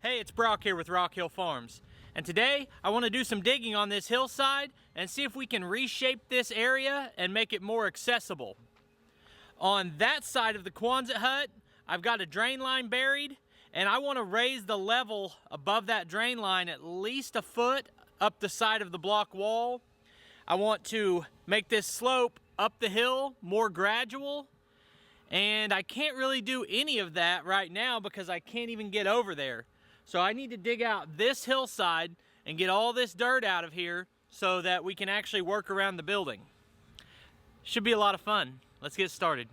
Hey, it's Brock here with Rock Hill Farms, and today I want to do some digging on this hillside and see if we can reshape this area and make it more accessible. On that side of the Quonset hut, I've got a drain line buried, and I want to raise the level above that drain line at least a foot up the side of the block wall. I want to make this slope up the hill more gradual, and I can't really do any of that right now because I can't even get over there. So I need to dig out this hillside and get all this dirt out of here so that we can actually work around the building. Should be a lot of fun. Let's get started.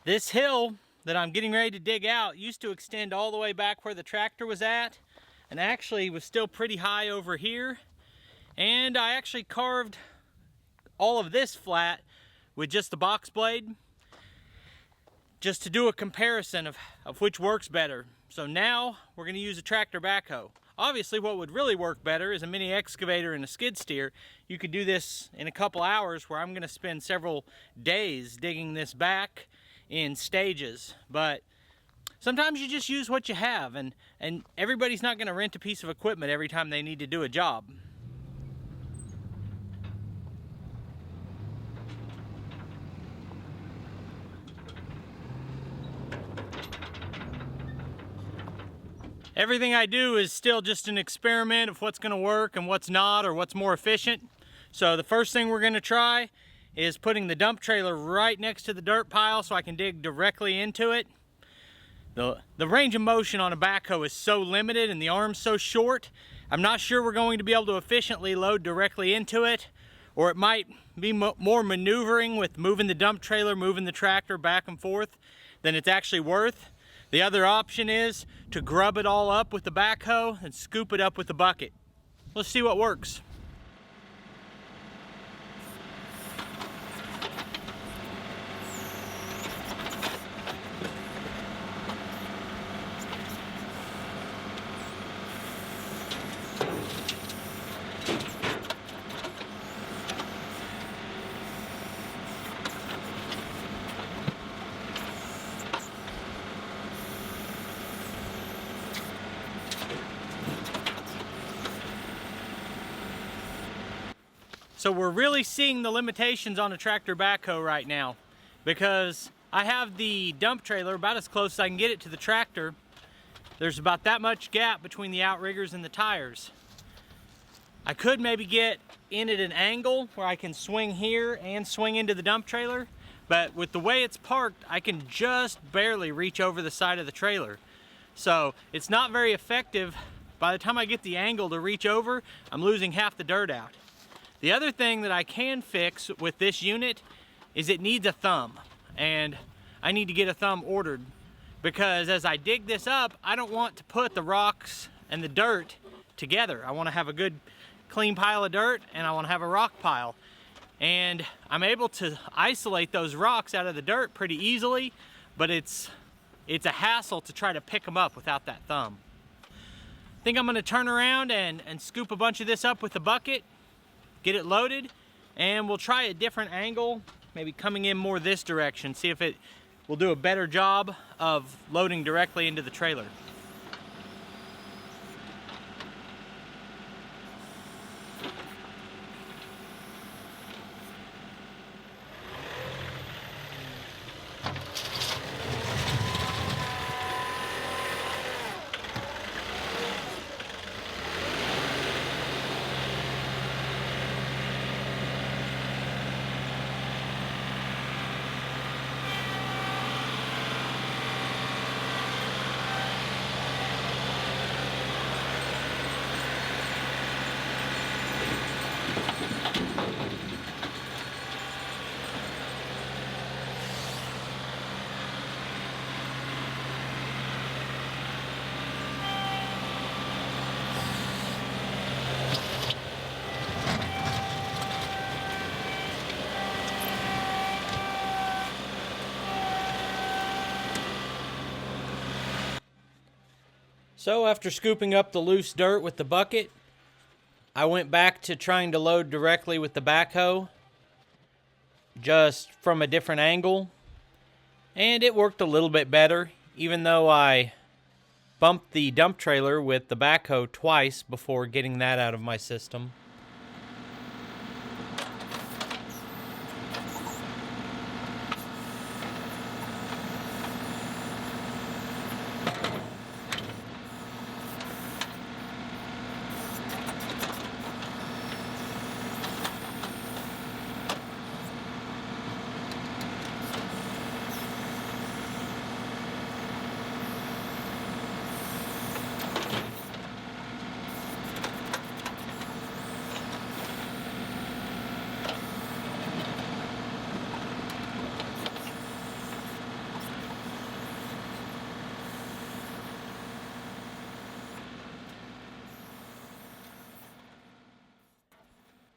This hill that I'm getting ready to dig out used to extend all the way back where the tractor was at, and actually was still pretty high over here. And I actually carved all of this flat with just the box blade, just to do a comparison of which works better. So now we're going to use a tractor backhoe. Obviously what would really work better is a mini excavator and a skid steer. You could do this in a couple hours, where I'm going to spend several days digging this back in stages. But sometimes you just use what you have, and everybody's not going to rent a piece of equipment every time they need to do a job. Everything I do is still just an experiment of what's going to work and what's not, or what's more efficient. So the first thing we're going to try is putting the dump trailer right next to the dirt pile so I can dig directly into it. The range of motion on a backhoe is so limited and the arm's so short, I'm not sure we're going to be able to efficiently load directly into it, or it might be more maneuvering with moving the dump trailer, moving the tractor back and forth than it's actually worth. The other option is to grub it all up with the backhoe and scoop it up with the bucket. Let's see what works. So we're really seeing the limitations on a tractor backhoe right now, because I have the dump trailer about as close as I can get it to the tractor. There's about that much gap between the outriggers and the tires. I could maybe get in at an angle where I can swing here and swing into the dump trailer, but with the way it's parked, I can just barely reach over the side of the trailer. So it's not very effective. By the time I get the angle to reach over, I'm losing half the dirt out. The other thing that I can fix with this unit is it needs a thumb, and I need to get a thumb ordered, because as I dig this up, I don't want to put the rocks and the dirt together. I want to have a good clean pile of dirt, and I want to have a rock pile. And I'm able to isolate those rocks out of the dirt pretty easily, but it's a hassle to try to pick them up without that thumb. I think I'm going to turn around and scoop a bunch of this up with the bucket, get it loaded, and we'll try a different angle, maybe coming in more this direction, see if it will do a better job of loading directly into the trailer. So after scooping up the loose dirt with the bucket, I went back to trying to load directly with the backhoe. just from a different angle, and it worked a little bit better, even though I bumped the dump trailer with the backhoe twice before getting that out of my system.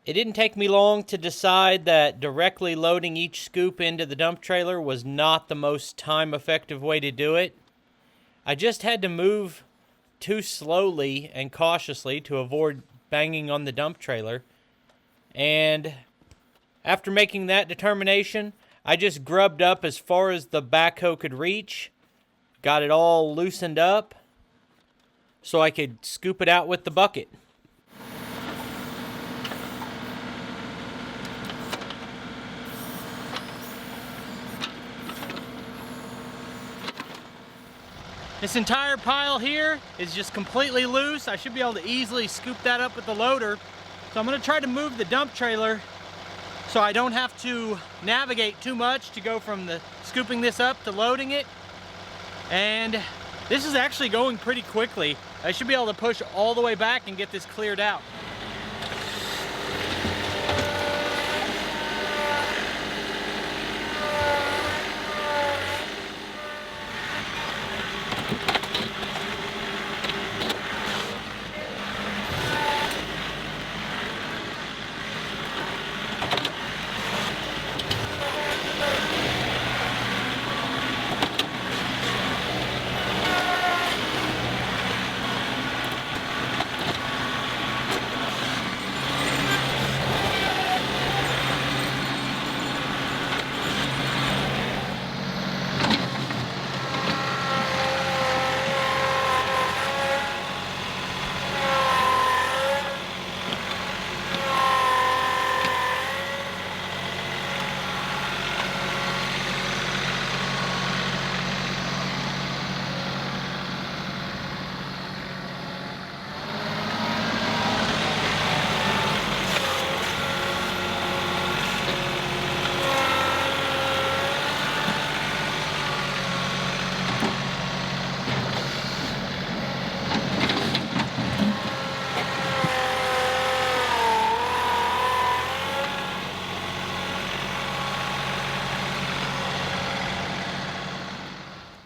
It didn't take me long to decide that directly loading each scoop into the dump trailer was not the most time-effective way to do it. I just had to move too slowly and cautiously to avoid banging on the dump trailer. And after making that determination, I just grubbed up as far as the backhoe could reach, got it all loosened up so I could scoop it out with the bucket. This entire pile here is just completely loose. I should be able to easily scoop that up with the loader. So I'm gonna try to move the dump trailer so I don't have to navigate too much to go from the scooping this up to loading it. And this is actually going pretty quickly. I should be able to push all the way back and get this cleared out.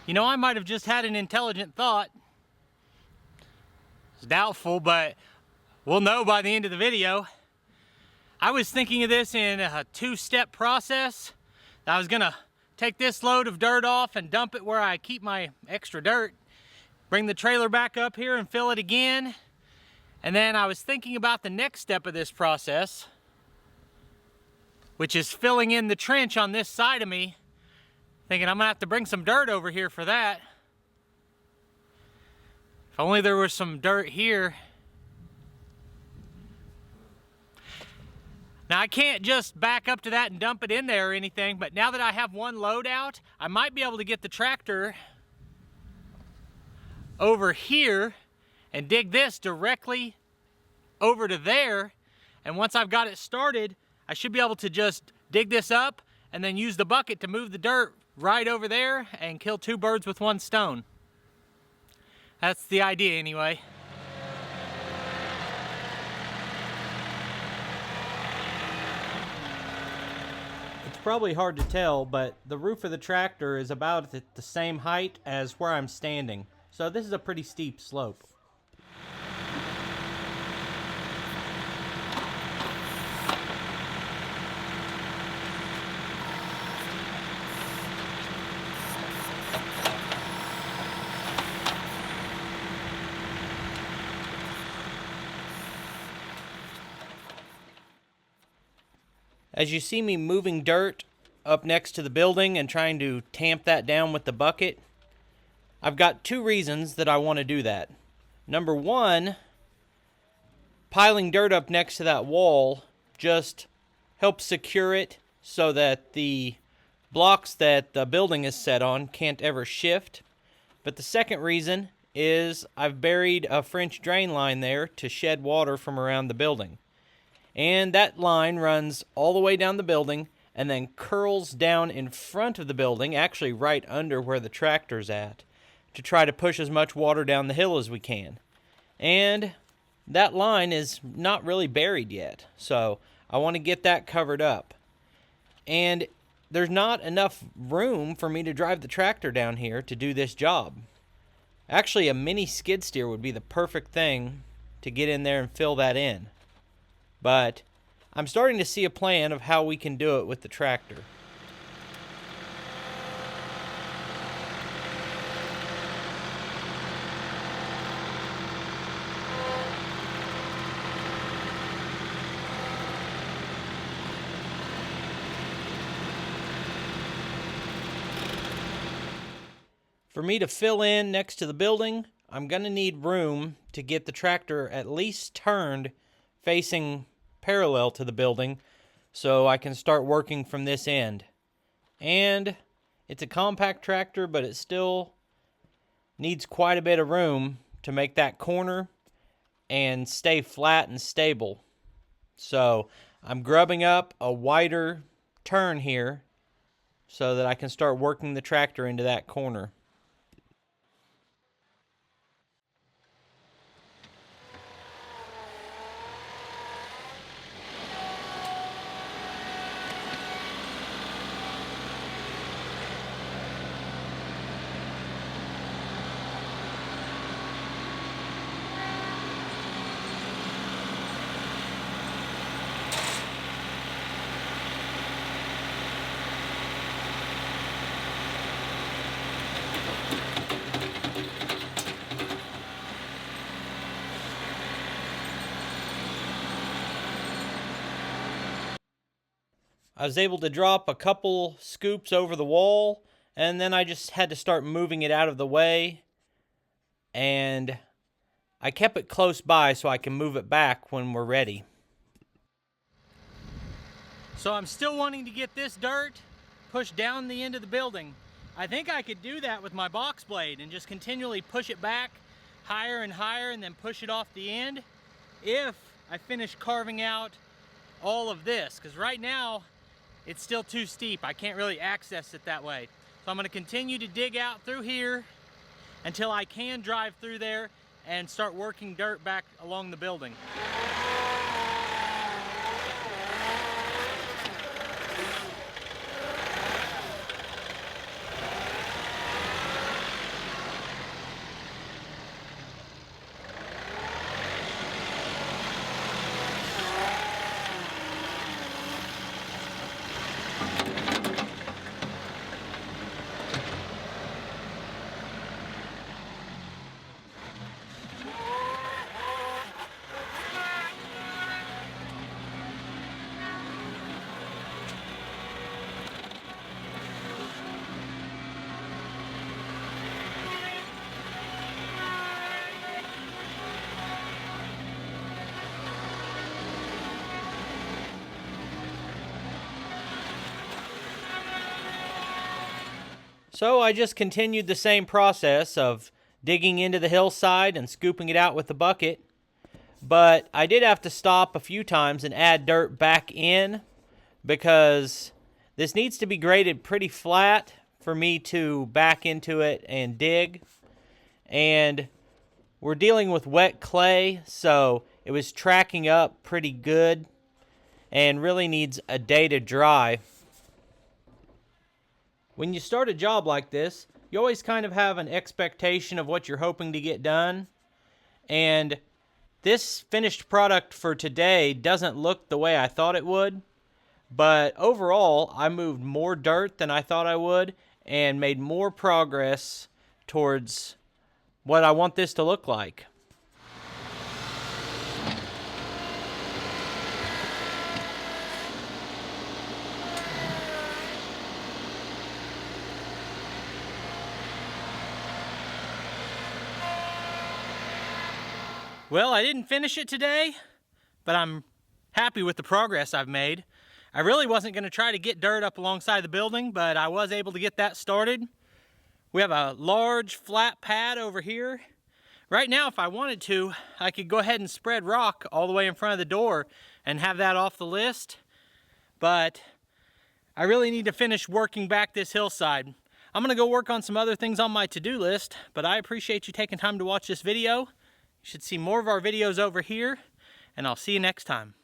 You know, I might have just had an intelligent thought. It's doubtful, but we'll know by the end of the video. I was thinking of this in a two-step process. I was gonna take this load of dirt off and dump it where I keep my extra dirt, bring the trailer back up here and fill it again. And then I was thinking about the next step of this process, which is filling in the trench on this side of me. Thinking I'm gonna have to bring some dirt over here for that. If only there was some dirt here. Now I can't just back up to that and dump it in there or anything, but now that I have one load out, I might be able to get the tractor over here and dig this directly over to there. And once I've got it started, I should be able to just dig this up and then use the bucket to move the dirt right over there and kill two birds with one stone. That's the idea anyway. It's probably hard to tell, but the roof of the tractor is about at the same height as where I'm standing. So this is a pretty steep slope. As you see me moving dirt up next to the building and trying to tamp that down with the bucket, I've got two reasons that I want to do that. Number one, piling dirt up next to that wall just helps secure it so that the blocks that the building is set on can't ever shift. But the second reason is I've buried a French drain line there to shed water from around the building. And that line runs all the way down the building and then curls down in front of the building, actually right under where the tractor's at, to try to push as much water down the hill as we can. And that line is not really buried yet, so I want to get that covered up. And there's not enough room for me to drive the tractor down here to do this job. Actually, a mini skid steer would be the perfect thing to get in there and fill that in. But I'm starting to see a plan of how we can do it with the tractor. For me to fill in next to the building, I'm going to need room to get the tractor at least turned facing parallel to the building so I can start working from this end. And it's a compact tractor, but it still needs quite a bit of room to make that corner and stay flat and stable. So I'm grubbing up a wider turn here so that I can start working the tractor into that corner. I was able to drop a couple scoops over the wall, and then I just had to start moving it out of the way. And I kept it close by so I can move it back when we're ready. So I'm still wanting to get this dirt pushed down the end of the building. I think I could do that with my box blade and just continually push it back higher and higher and then push it off the end if I finish carving out all of this, because right now it's still too steep. I can't really access it that way. So I'm going to continue to dig out through here until I can drive through there and start working dirt back along the building. So I just continued the same process of digging into the hillside and scooping it out with the bucket. But I did have to stop a few times and add dirt back in because this needs to be graded pretty flat for me to back into it and dig. And we're dealing with wet clay, so it was tracking up pretty good and really needs a day to dry. When you start a job like this, you always kind of have an expectation of what you're hoping to get done. And this finished product for today doesn't look the way I thought it would. But overall, I moved more dirt than I thought I would and made more progress towards what I want this to look like. Well, I didn't finish it today, but I'm happy with the progress I've made. I really wasn't going to try to get dirt up alongside the building, but I was able to get that started. We have a large flat pad over here. Right now, if I wanted to, I could go ahead and spread rock all the way in front of the door and have that off the list. But I really need to finish working back this hillside. I'm gonna go work on some other things on my to-do list, but I appreciate you taking time to watch this video. You should see more of our videos over here, and I'll see you next time.